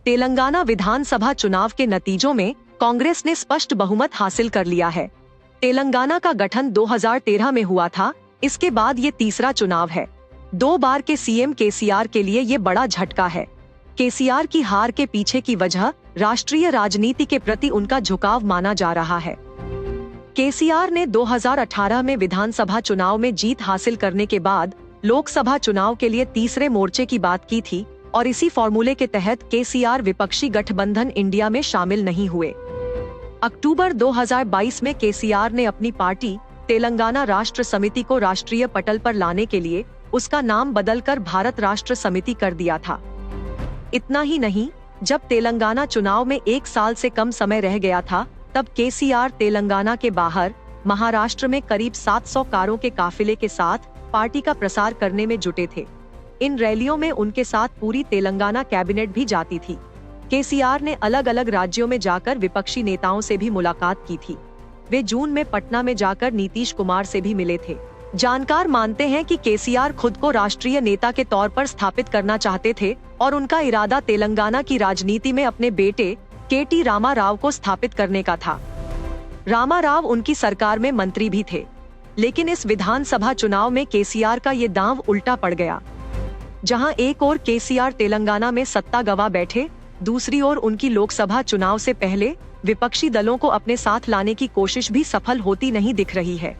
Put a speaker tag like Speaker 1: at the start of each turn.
Speaker 1: तेलंगाना विधानसभा चुनाव के नतीजों में कांग्रेस ने स्पष्ट बहुमत हासिल कर लिया है। तेलंगाना का गठन 2013 में हुआ था। इसके बाद ये तीसरा चुनाव है। 2 बार के सीएम केसीआर के लिए ये बड़ा झटका है। केसीआर की हार के पीछे की वजह राष्ट्रीय राजनीति के प्रति उनका झुकाव माना जा रहा है। केसीआर ने 2018 में विधानसभा चुनाव में जीत हासिल करने के बाद लोकसभा चुनाव के लिए तीसरे मोर्चे की बात की थी और इसी फॉर्मूले के तहत केसीआर विपक्षी गठबंधन इंडिया में शामिल नहीं हुए। अक्टूबर 2022 में केसीआर ने अपनी पार्टी तेलंगाना राष्ट्र समिति को राष्ट्रीय पटल पर लाने के लिए उसका नाम बदलकर भारत राष्ट्र समिति कर दिया था। इतना ही नहीं, जब तेलंगाना चुनाव में 1 साल से कम समय रह गया था, तब केसीआर तेलंगाना के बाहर महाराष्ट्र में करीब 700 कारों के काफिले के साथ पार्टी का प्रसार करने में जुटे थे। इन रैलियों में उनके साथ पूरी तेलंगाना कैबिनेट भी जाती थी। केसीआर ने अलग अलग राज्यों में जाकर विपक्षी नेताओं से भी मुलाकात की थी। वे जून में पटना में जाकर नीतीश कुमार से भी मिले थे। जानकार मानते हैं कि केसीआर खुद को राष्ट्रीय नेता के तौर पर स्थापित करना चाहते थे और उनका इरादा तेलंगाना की राजनीति में अपने बेटे केटी रामा राव को स्थापित करने का था। रामा राव उनकी सरकार में मंत्री भी थे, लेकिन इस विधानसभा चुनाव में केसीआर का ये दांव उल्टा पड़ गया। जहां एक ओर केसीआर तेलंगाना में सत्ता गंवा बैठे, दूसरी ओर उनकी लोकसभा चुनाव से पहले विपक्षी दलों को अपने साथ लाने की कोशिश भी सफल होती नहीं दिख रही है।